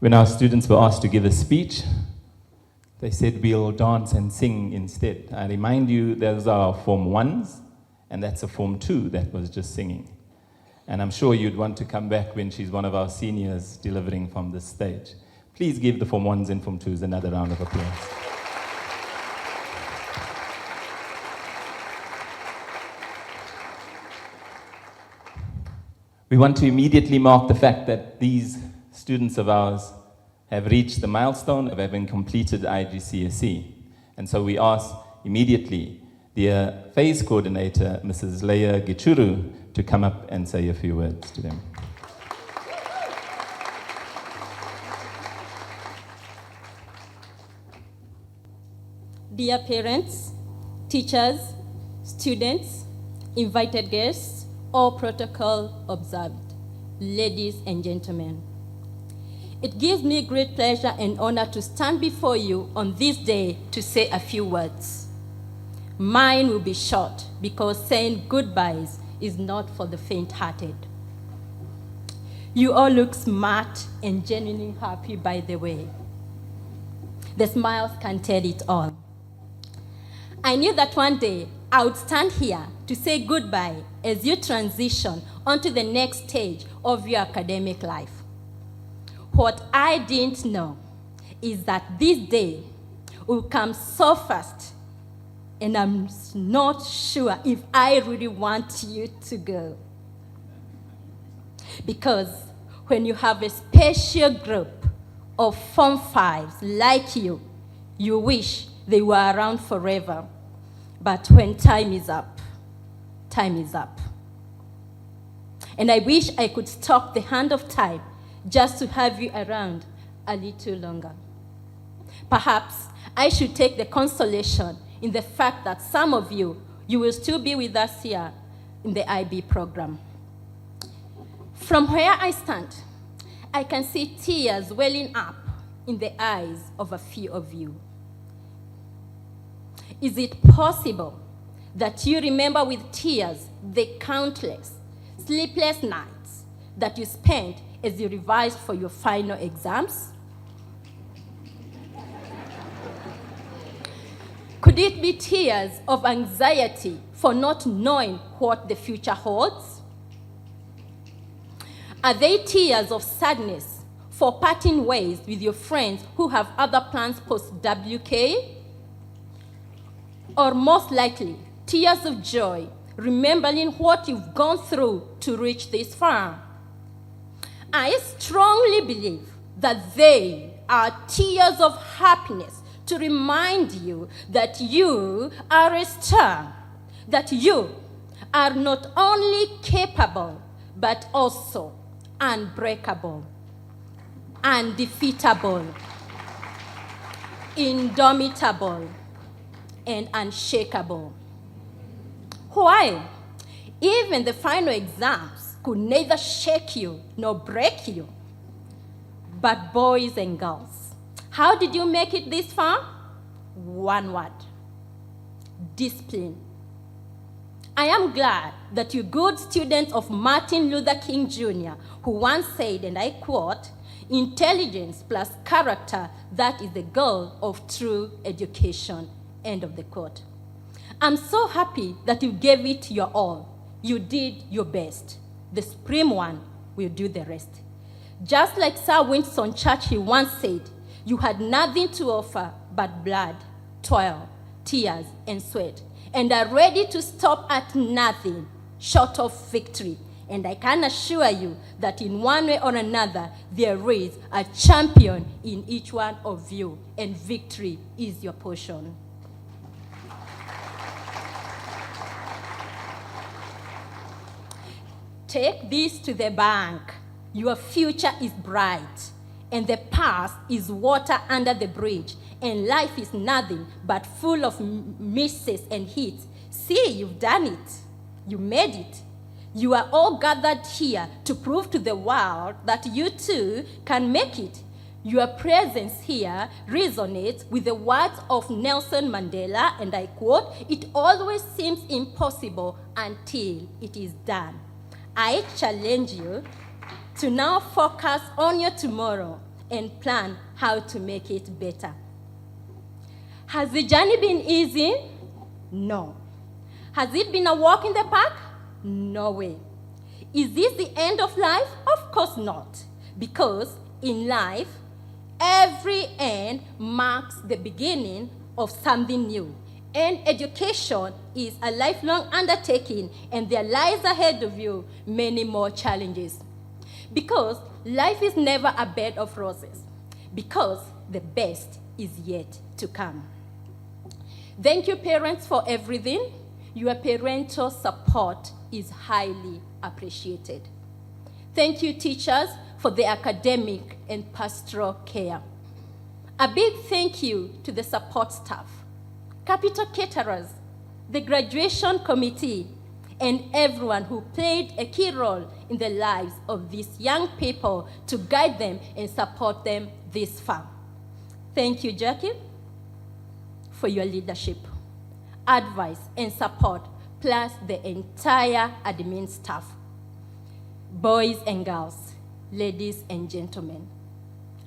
When our students were asked to give a speech, they said we'll dance and sing instead. I remind you, those are Form 1s, and that's a Form 2 that was just singing. And I'm sure you'd want to come back when she's one of our seniors delivering from this stage. Please give the Form 1s and Form 2s another round of applause. We want to immediately mark the fact that these students of ours have reached the milestone of having completed IGCSE. And so we ask immediately the phase coordinator, Mrs. Leia Gichuru, to come up and say a few words to them. Dear parents, teachers, students, invited guests, all protocol observed, ladies and gentlemen. It gives me great pleasure and honor to stand before you on this day to say a few words. Mine will be short because saying goodbyes is not for the faint-hearted. You all look smart and genuinely happy, by the way. The smiles can tell it all. I knew that one day I would stand here to say goodbye as you transition onto the next stage of your academic life. What I didn't know is that this day will come so fast, and I'm not sure if I really want you to go. Because when you have a special group of Form 5s like you, you wish they were around forever. But when time is up, time is up. And I wish I could stop the hand of time just to have you around a little longer. Perhaps I should take the consolation in the fact that some of you will still be with us here in the IB program. From where I stand, I can see tears welling up in the eyes of a few of you. Is it possible that you remember with tears the countless sleepless nights that you spent as you revised for your final exams? Could it be tears of anxiety for not knowing what the future holds? Are they tears of sadness for parting ways with your friends who have other plans post-WK? Or most likely, tears of joy, remembering what you've gone through to reach this far? I strongly believe that they are tears of happiness to remind you that you are a star, that you are not only capable, but also unbreakable, undefeatable, indomitable, and unshakable. Why? Even the final exams could neither shake you nor break you. But boys and girls, how did you make it this far? One word: discipline. I am glad that you good students of Martin Luther King Jr., who once said, and I quote, "Intelligence plus character, that is the goal of true education," end of the quote. I'm so happy that you gave it your all. You did your best. The Supreme One will do the rest. Just like Sir Winston Churchill once said, you had nothing to offer but blood, toil, tears, and sweat, and are ready to stop at nothing short of victory. And I can assure you that in one way or another, there is a champion in each one of you, and victory is your portion. Take this to the bank. Your future is bright, and the past is water under the bridge, and life is nothing but full of misses and hits. See, you've done it. You made it. You are all gathered here to prove to the world that you too can make it. Your presence here resonates with the words of Nelson Mandela, and I quote, "It always seems impossible until it is done." I challenge you to now focus on your tomorrow and plan how to make it better. Has the journey been easy? No. Has it been a walk in the park? No way. Is this the end of life? Of course not. Because in life, every end marks the beginning of something new. And education is a lifelong undertaking, and there lies ahead of you many more challenges. Because life is never a bed of roses. Because the best is yet to come. Thank you, parents, for everything. Your parental support is highly appreciated. Thank you, teachers, for the academic and pastoral care. A big thank you to the support staff, capital caterers, the graduation committee, and everyone who played a key role in the lives of these young people to guide them and support them this far. Thank you, Jackie, for your leadership, advice, and support, plus the entire admin staff. Boys and girls, ladies and gentlemen,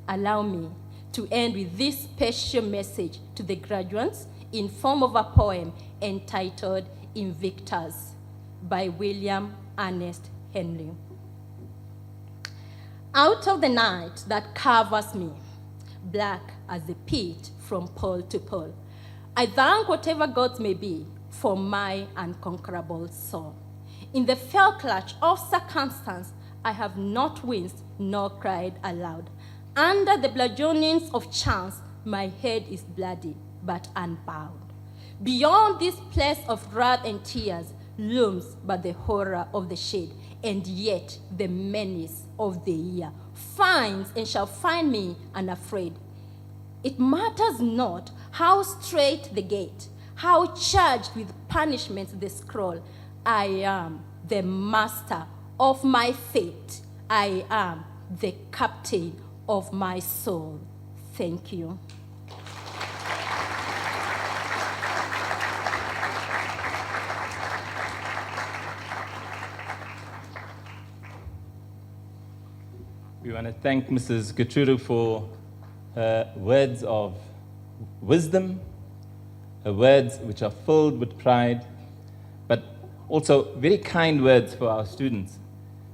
allow me to end with this special message to the graduates in form of a poem entitled Invictus by William Ernest Henley. Out of the night that covers me, black as the pit from pole to pole, I thank whatever gods may be for my unconquerable soul. In the fell clutch of circumstance, I have not winced nor cried aloud. Under the bludgeonings of chance, my head is bloody but unbowed. Beyond this place of wrath and tears looms but the horror of the shade, and yet the menace of the year finds and shall find me unafraid. It matters not how straight the gate, how charged with punishment the scroll. I am the master of my fate. I am the captain of my soul. Thank you. We want to thank Mrs. Gachuru for her words of wisdom, her words which are filled with pride, but also very kind words for our students,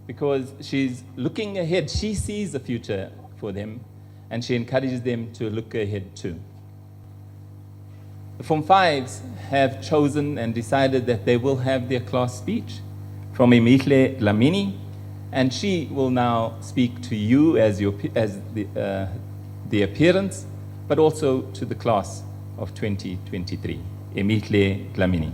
because she's looking ahead. She sees the future for them, and she encourages them to look ahead too. The Form 5s have chosen and decided that they will have their class speech from Emihle Dlamini, and she will now speak to you as the appearance, but also to the class of 2023. Emihle Dlamini.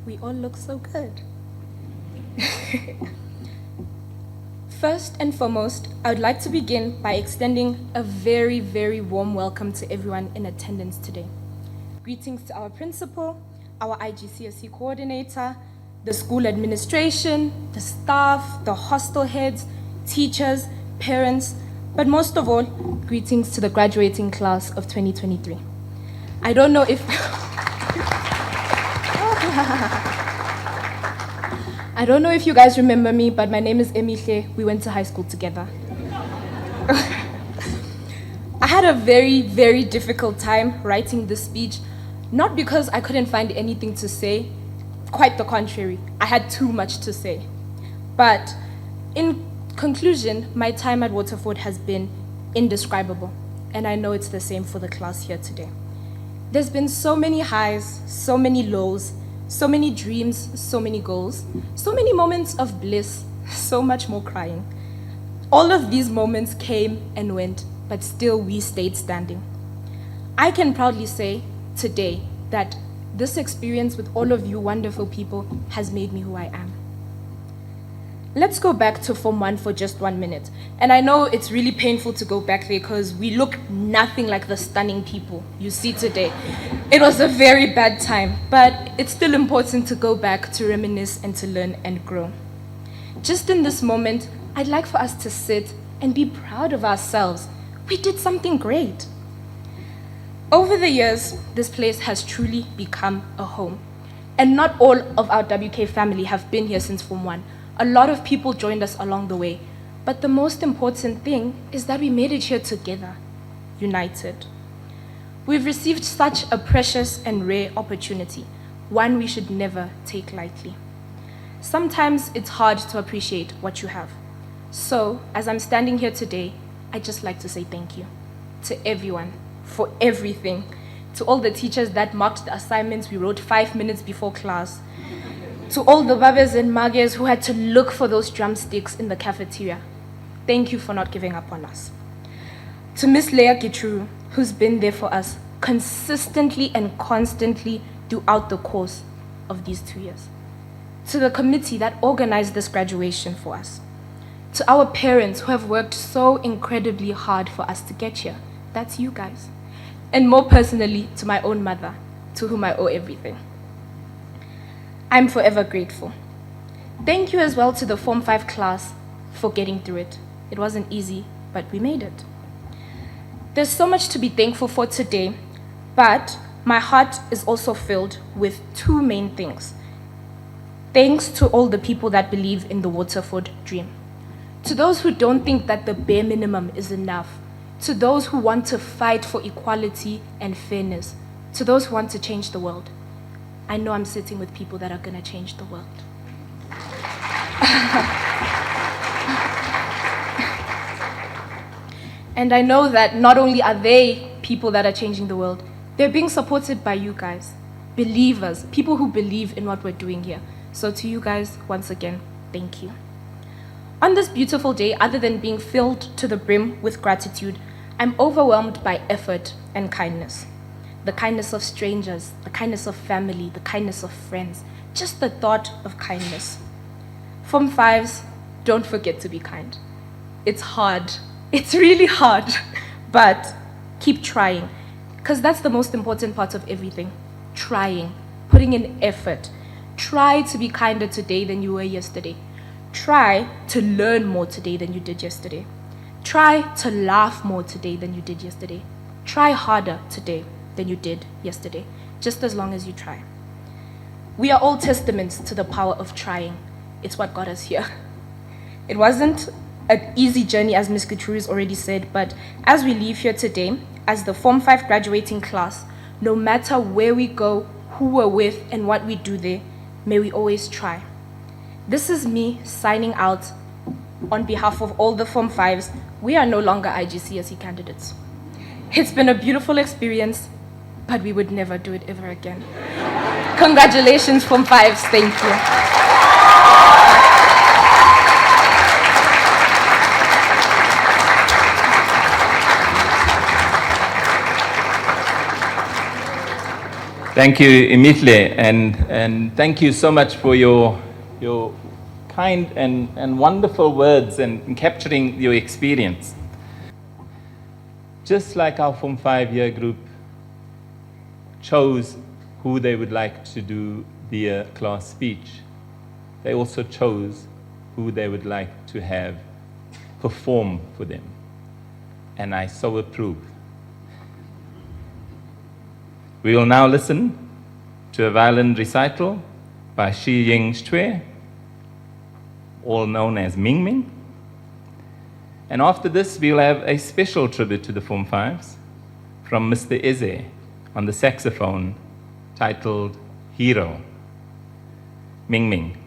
We all look so good. First and foremost, I would like to begin by extending a very, very warm welcome to everyone in attendance today. Greetings to our principal, our IGCSE coordinator, the school administration, the staff, the hostel heads, teachers, parents, but most of all, greetings to the graduating class of 2023. I don't know if... I don't know if you guys remember me, but my name is Emihle. We went to high school together. I had a very, very difficult time writing this speech, not because I couldn't find anything to say, quite the contrary. I had too much to say. But in conclusion, my time at Waterford has been indescribable, and I know it's the same for the class here today. There's been so many highs, so many lows, so many dreams, so many goals, so many moments of bliss, so much more crying. All of these moments came and went, but still we stayed standing. I can proudly say today that this experience with all of you wonderful people has made me who I am. Let's go back to Form 1 for just 1 minute. And I know it's really painful to go back there because we look nothing like the stunning people you see today. It was a very bad time, but it's still important to go back to reminisce and to learn and grow. Just in this moment, I'd like for us to sit and be proud of ourselves. We did something great. Over the years, this place has truly become a home. And not all of our WK family have been here since Form 1. A lot of people joined us along the way. But the most important thing is that we made it here together, united. We've received such a precious and rare opportunity, one we should never take lightly. Sometimes it's hard to appreciate what you have. So, as I'm standing here today, I'd just like to say thank you to everyone for everything, to all the teachers that marked the assignments we wrote 5 minutes before class, to all the babes and mages who had to look for those drumsticks in the cafeteria. Thank you for not giving up on us. To Miss Leah Gitru, who's been there for us consistently and constantly throughout the course of these 2 years. To the committee that organized this graduation for us. To our parents who have worked so incredibly hard for us to get here. That's you guys. And more personally, to my own mother, to whom I owe everything. I'm forever grateful. Thank you as well to the Form 5 class for getting through it. It wasn't easy, but we made it. There's so much to be thankful for today, but my heart is also filled with two main things. Thanks to all the people that believe in the Waterford dream. To those who don't think that the bare minimum is enough. To those who want to fight for equality and fairness. To those who want to change the world. I know I'm sitting with people that are going to change the world. And I know that not only are they people that are changing the world, they're being supported by you guys, believers, people who believe in what we're doing here. So to you guys, once again, thank you. On this beautiful day, other than being filled to the brim with gratitude, I'm overwhelmed by effort and kindness. The kindness of strangers, the kindness of family, the kindness of friends, just the thought of kindness. Form 5s, don't forget to be kind. It's hard. It's really hard, but keep trying, because that's the most important part of everything. Trying, putting in effort. Try to be kinder today than you were yesterday. Try to learn more today than you did yesterday. Try to laugh more today than you did yesterday. Try harder today than you did yesterday, just as long as you try. We are all testaments to the power of trying. It's what got us here. It wasn't an easy journey, as Ms. Gutierrez already said, but as we leave here today, as the Form 5 graduating class, no matter where we go, who we're with, and what we do there, may we always try. This is me signing out on behalf of all the Form 5s. We are no longer IGCSE candidates. It's been a beautiful experience, but we would never do it ever again. Congratulations, Form 5s. Thank you. Thank you, Imitle, and thank you so much for your kind and wonderful words and capturing your experience. Just like our Form 5 year group chose who they would like to do their class speech, they also chose who they would like to have perform for them. And I so approve. We will now listen to a violin recital by Shi Ying Shtwe, all known as Ming Ming. And after this, we'll have a special tribute to the Form 5s from Mr. Eze on the saxophone, titled Hero. Ming Ming.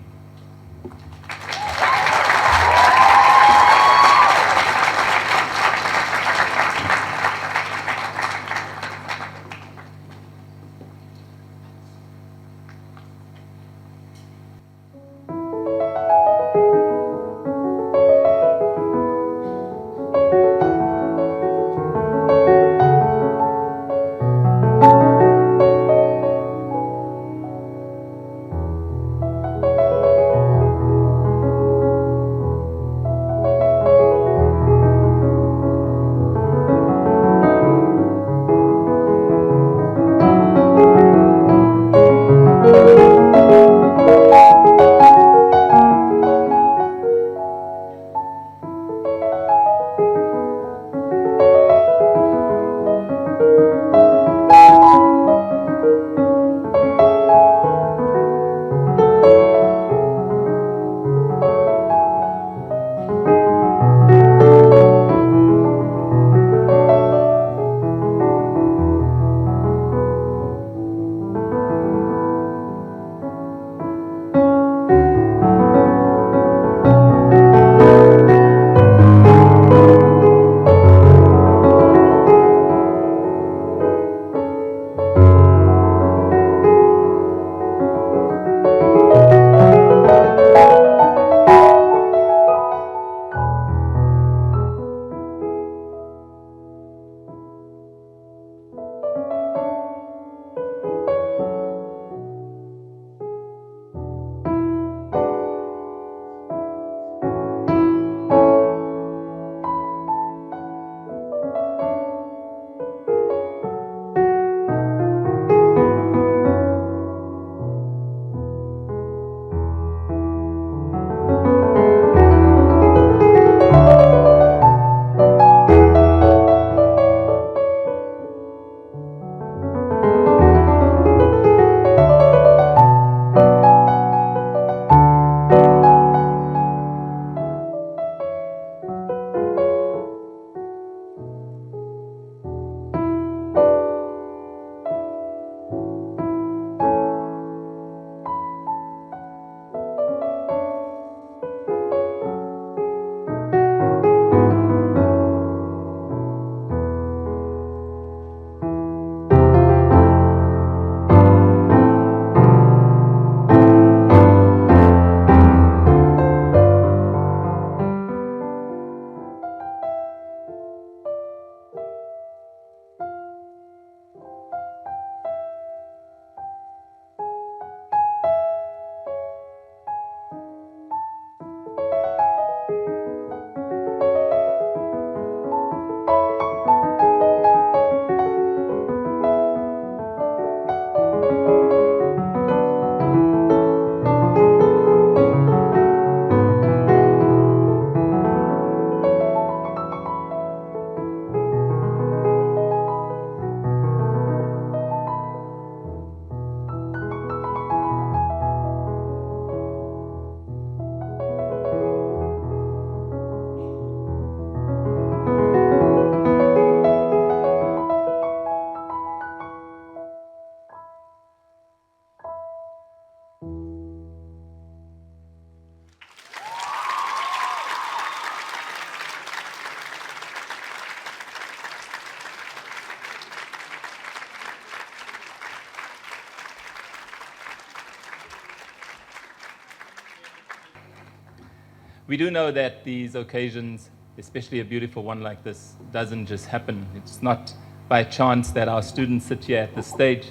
We do know that these occasions, especially a beautiful one like this, doesn't just happen. It's not by chance that our students sit here at this stage.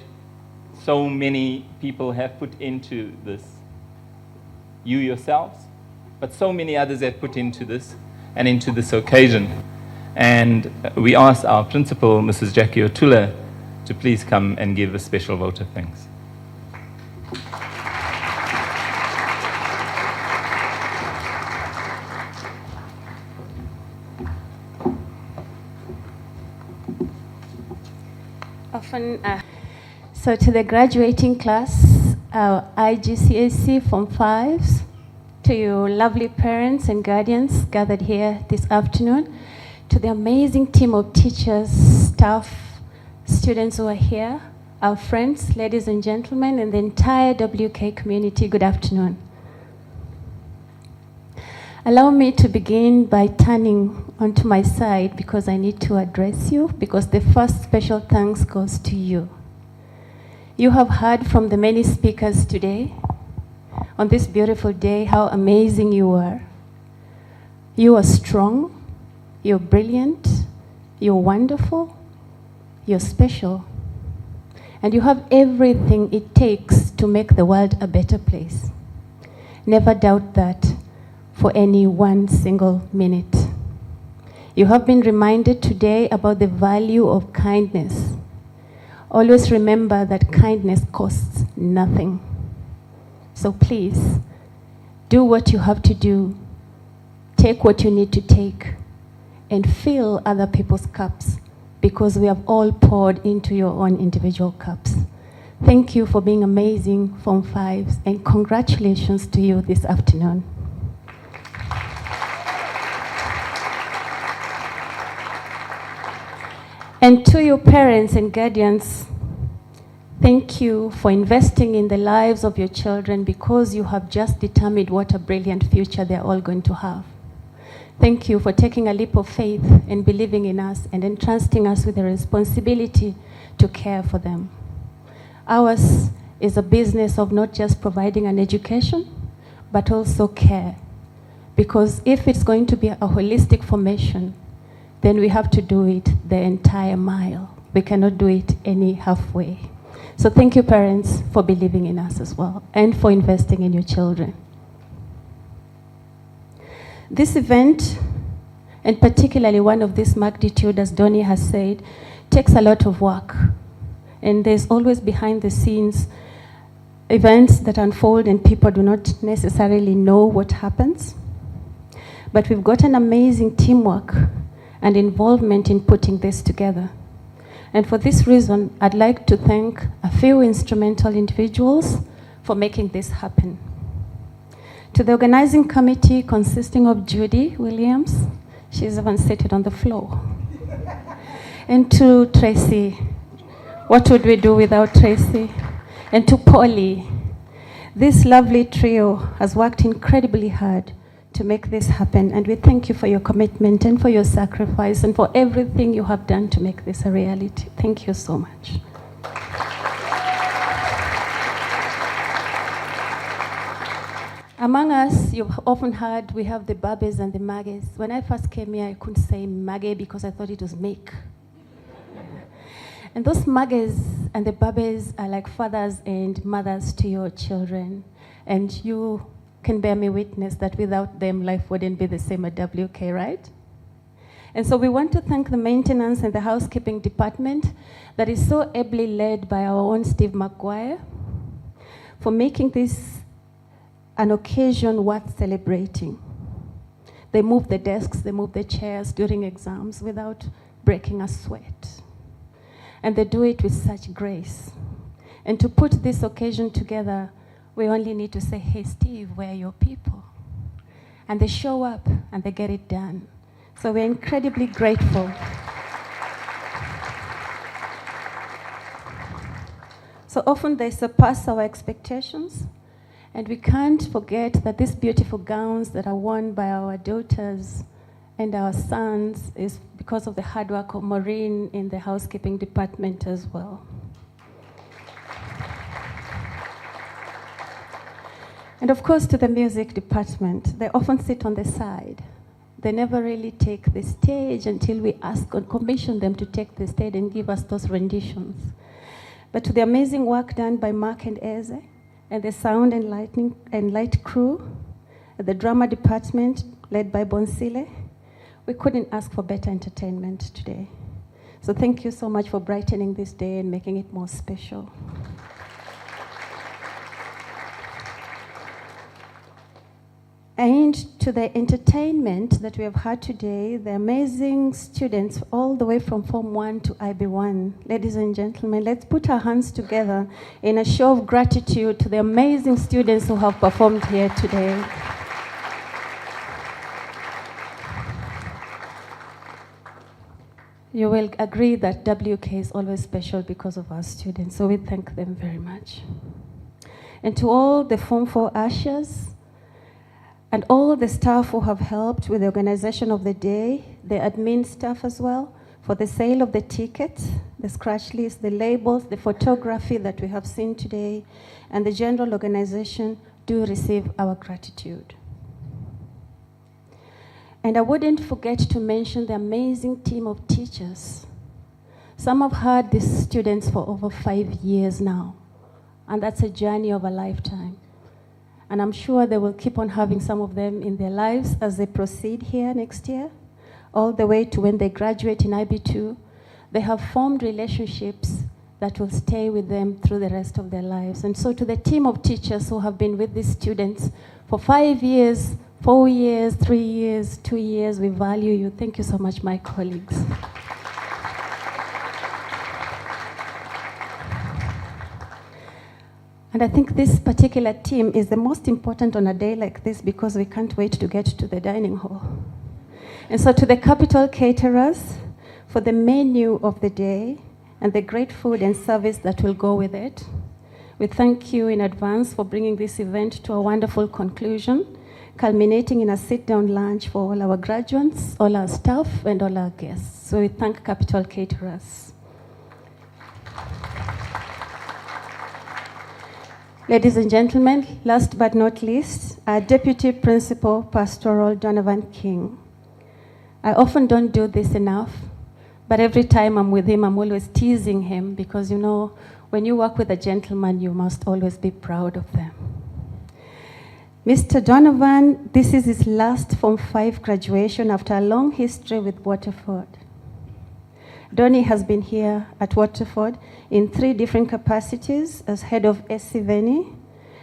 So many people have put into this. You yourselves, but so many others have put into this and into this occasion. And we ask our principal, Mrs. Jackie Otula, to please come and give a special vote of thanks. So to the graduating class, our IGCSE Form 5s, to your lovely parents and guardians gathered here this afternoon, to the amazing team of teachers, staff, students who are here, our friends, ladies and gentlemen, and the entire WK community, good afternoon. Allow me to begin by turning onto my side because I need to address you, because the first special thanks goes to you. You have heard from the many speakers today, on this beautiful day, how amazing you are. You are strong, you're brilliant, you're wonderful, you're special, and you have everything it takes to make the world a better place. Never doubt that for any one single minute. You have been reminded today about the value of kindness. Always remember that kindness costs nothing. So please, do what you have to do, take what you need to take, and fill other people's cups, because we have all poured into your own individual cups. Thank you for being amazing, Form 5s, and congratulations to you this afternoon. And to your parents and guardians, thank you for investing in the lives of your children, because you have just determined what a brilliant future they're all going to have. Thank you for taking a leap of faith and believing in us and entrusting us with the responsibility to care for them. Ours is a business of not just providing an education, but also care. Because if it's going to be a holistic formation, then we have to do it the entire mile. We cannot do it any halfway. So thank you, parents, for believing in us as well, and for investing in your children. This event, and particularly one of this magnitude, as Donnie has said, takes a lot of work. And there's always behind the scenes events that unfold and people do not necessarily know what happens. But we've got an amazing teamwork and involvement in putting this together. And for this reason, I'd like to thank a few instrumental individuals for making this happen. To the organizing committee consisting of Judy Williams, she's even seated on the floor. And to Tracy, what would we do without Tracy? And to Polly, this lovely trio has worked incredibly hard to make this happen, and we thank you for your commitment and for your sacrifice and for everything you have done to make this a reality. Thank you so much. Among us, you've often heard we have the babes and the maggies. When I first came here, I couldn't say maggie because I thought it was make. And those maggies and the babes are like fathers and mothers to your children. And you can bear me witness that without them, life wouldn't be the same at WK, right? And so we want to thank the maintenance and the housekeeping department that is so ably led by our own Steve McGuire for making this an occasion worth celebrating. They move the desks, they move the chairs during exams without breaking a sweat. And they do it with such grace. And to put this occasion together, we only need to say, hey, Steve, where are your people? And they show up and they get it done. So we're incredibly grateful. So often they surpass our expectations. And we can't forget that these beautiful gowns that are worn by our daughters and our sons is because of the hard work of Maureen in the housekeeping department as well. And of course, to the music department, they often sit on the side. They never really take the stage until we ask or commission them to take the stage and give us those renditions. But to the amazing work done by Mark and Eze, and the sound and light crew, the drama department led by Bonsile, we couldn't ask for better entertainment today. So thank you so much for brightening this day and making it more special. And to the entertainment that we have had today, the amazing students all the way from Form 1 to IB1. Ladies and gentlemen, let's put our hands together in a show of gratitude to the amazing students who have performed here today. You will agree that WK is always special because of our students, so we thank them very much. And to all the Form 4 ushers, and all the staff who have helped with the organization of the day, the admin staff as well, for the sale of the tickets, the scratch list, the labels, the photography that we have seen today, and the general organization, do receive our gratitude. And I wouldn't forget to mention the amazing team of teachers. Some have had these students for over 5 years now, and that's a journey of a lifetime. And I'm sure they will keep on having some of them in their lives as they proceed here next year, all the way to when they graduate in IB2. They have formed relationships that will stay with them through the rest of their lives. And so to the team of teachers who have been with these students for 5 years, 4 years, 3 years, 2 years, we value you. Thank you so much, my colleagues. And I think this particular team is the most important on a day like this because we can't wait to get to the dining hall. And so to the Capital caterers, for the menu of the day and the great food and service that will go with it, we thank you in advance for bringing this event to a wonderful conclusion, culminating in a sit-down lunch for all our graduates, all our staff, and all our guests. So we thank Capital caterers. Ladies and gentlemen, last but not least, our Deputy Principal Pastoral Donovan King. I often don't do this enough, but every time I'm with him, I'm always teasing him because, you know, when you work with a gentleman, you must always be proud of them. Mr. Donovan, this is his last Form 5 graduation after a long history with Waterford. Donnie has been here at Waterford in 3 different capacities as head of SCVENI,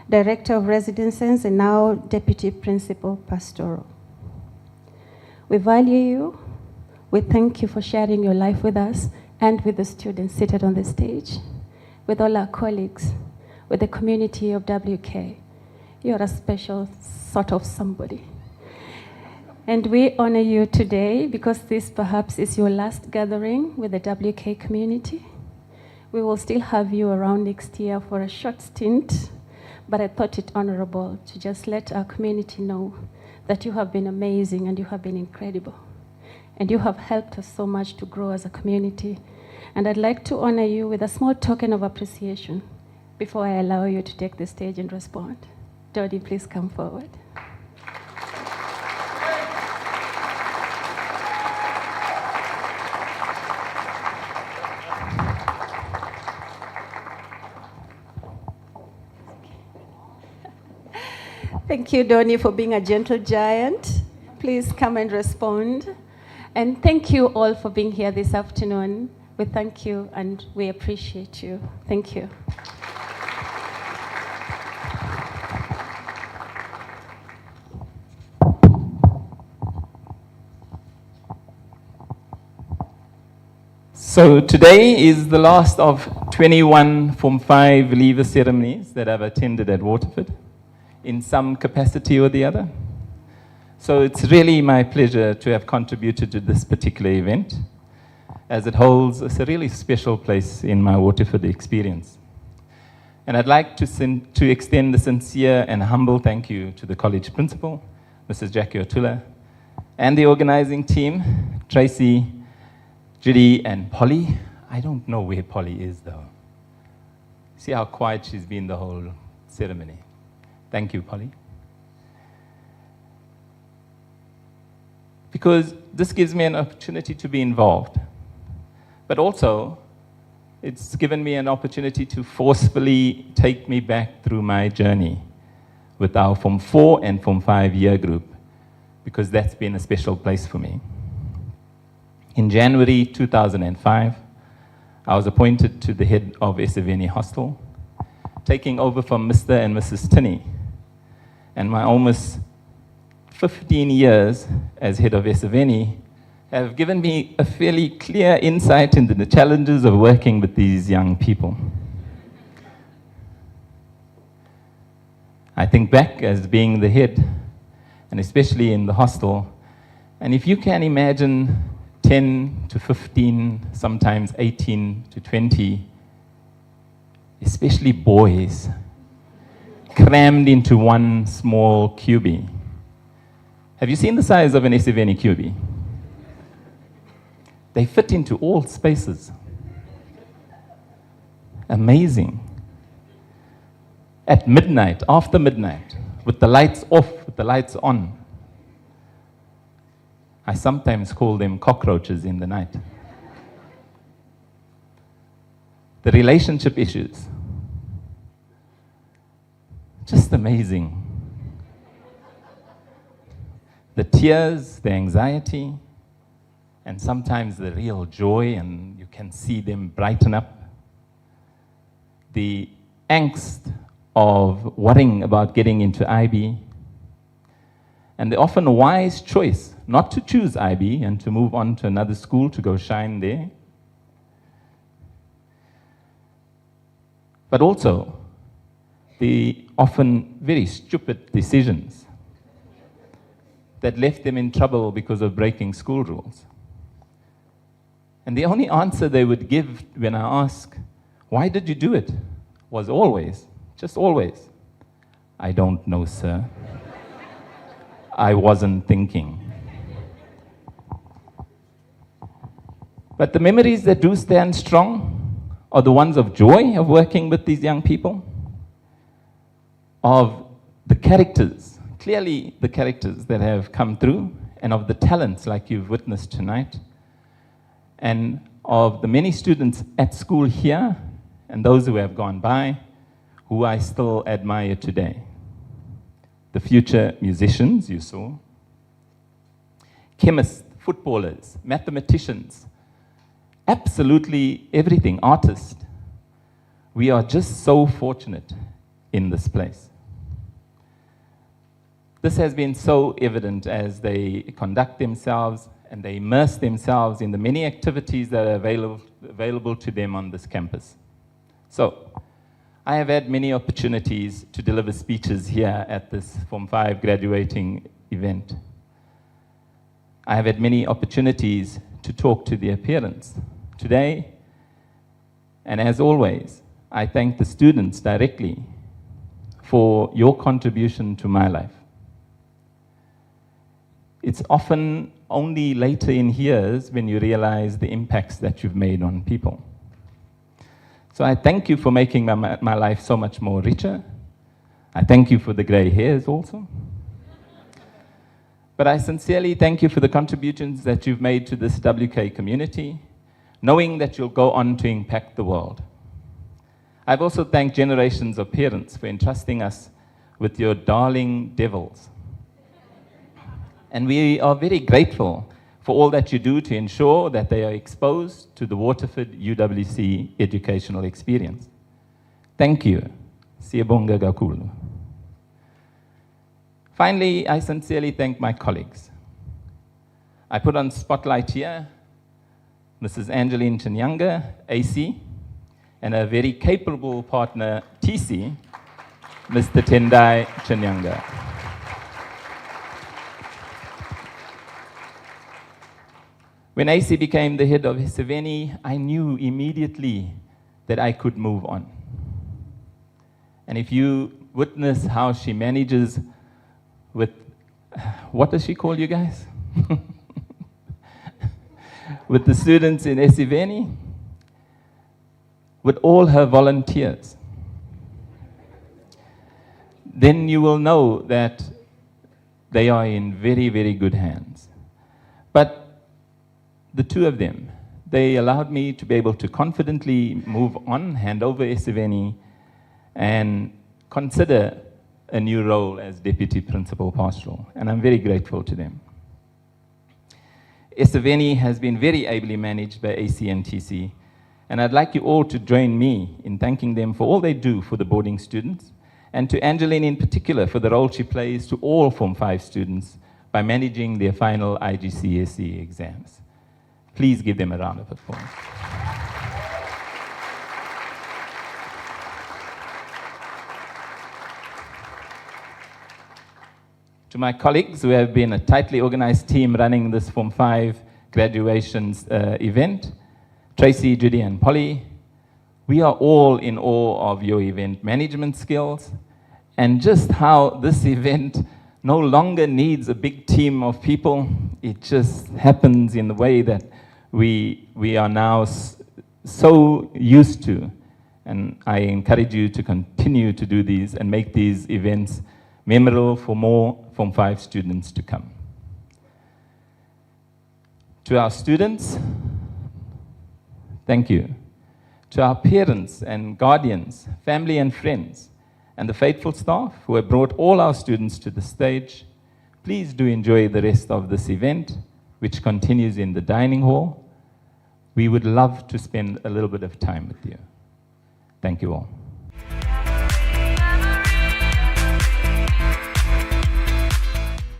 director of residences, and now deputy principal pastoral. We value you. We thank you for sharing your life with us and with the students seated on the stage, with all our colleagues, with the community of WK. You're a special sort of somebody. And we honor you today because this perhaps is your last gathering with the WK community. We will still have you around next year for a short stint, but I thought it honorable to just let our community know that you have been amazing and you have been incredible. And you have helped us so much to grow as a community. And I'd like to honor you with a small token of appreciation before I allow you to take the stage and respond. Dodi, please come forward. Thank you, Donnie, for being a gentle giant. Please come and respond. And thank you all for being here this afternoon. We thank you and we appreciate you. Thank you. So today is the last of 21 Form 5 leaver ceremonies that I've attended at Waterford in some capacity or the other. So it's really my pleasure to have contributed to this particular event, as it holds a really special place in my Waterford experience. And I'd like to extend the sincere and humble thank you to the college principal, Mrs. Jackie Otula, and the organizing team, Tracy, Judy, and Polly. I don't know where Polly is, though. See how quiet she's been the whole ceremony. Thank you, Polly. Because this gives me an opportunity to be involved. But also, it's given me an opportunity to forcefully take me back through my journey with our Form 4 and Form 5 year group, because that's been a special place for me. In January 2005, I was appointed to the head of Esaveni Hostel, taking over from Mr. and Mrs. Tinney. And my almost 15 years as head of Esaveni have given me a fairly clear insight into the challenges of working with these young people. I think back as being the head, and especially in the hostel, and if you can imagine 10 to 15, sometimes 18 to 20, especially boys, crammed into one small cubie. Have you seen the size of an Esaveni cubie? They fit into all spaces. Amazing. At midnight, after midnight, with the lights off, with the lights on. I sometimes call them cockroaches in the night. The relationship issues. Just amazing. The tears, the anxiety, and sometimes the real joy, and you can see them brighten up. The angst of worrying about getting into IB, and the often wise choice not to choose IB and to move on to another school to go shine there. But also the often very stupid decisions that left them in trouble because of breaking school rules. And the only answer they would give when I ask, why did you do it? Was always, just always, I don't know, sir. I wasn't thinking. But the memories that do stand strong are the ones of joy of working with these young people, of the characters, clearly the characters that have come through, and of the talents like you've witnessed tonight, and of the many students at school here and those who have gone by, who I still admire today. The future musicians you saw, chemists, footballers, mathematicians, absolutely everything, artists. We are just so fortunate in this place. This has been so evident as they conduct themselves and they immerse themselves in the many activities that are available to them on this campus. So, I have had many opportunities to deliver speeches here at this Form 5 graduating event. I have had many opportunities to talk to their parents. Today, and as always, I thank the students directly for your contribution to my life. It's often only later in years when you realize the impacts that you've made on people. So I thank you for making my life so much more richer. I thank you for the gray hairs also. But I sincerely thank you for the contributions that you've made to this WK community, knowing that you'll go on to impact the world. I've also thanked generations of parents for entrusting us with your darling devils. And we are very grateful for all that you do to ensure that they are exposed to the Waterford UWC educational experience. Thank you. Siyabonga kakhulu. Finally, I sincerely thank my colleagues. I put on spotlight here Mrs. Angeline Chinyanga, AC, and a very capable partner, TC, Mr. Tendai Chinyanga. When AC became the head of Esaveni, I knew immediately that I could move on. And if you witness how she manages with, what does she call you guys? With the students in Esaveni, with all her volunteers. then you will know that they are in very, very good hands. But the two of them, they allowed me to be able to confidently move on, hand over Esaveni, and consider a new role as Deputy Principal Pastoral. And I'm very grateful to them. Esaveni has been very ably managed by ACNTC, and I'd like you all to join me in thanking them for all they do for the boarding students, and to Angeline in particular for the role she plays to all Form 5 students by managing their final IGCSE exams. Please give them a round of applause. To my colleagues who have been a tightly organized team running this Form 5 graduations event, Tracy, Judy, and Polly, we are all in awe of your event management skills and just how this event no longer needs a big team of people. It just happens in the way that we are now so used to. And I encourage you to continue to do these and make these events memorable for more Form 5 students to come. To our students, thank you. To our parents and guardians, family and friends, and the faithful staff who have brought all our students to the stage, please do enjoy the rest of this event, which continues in the dining hall. We would love to spend a little bit of time with you. Thank you all.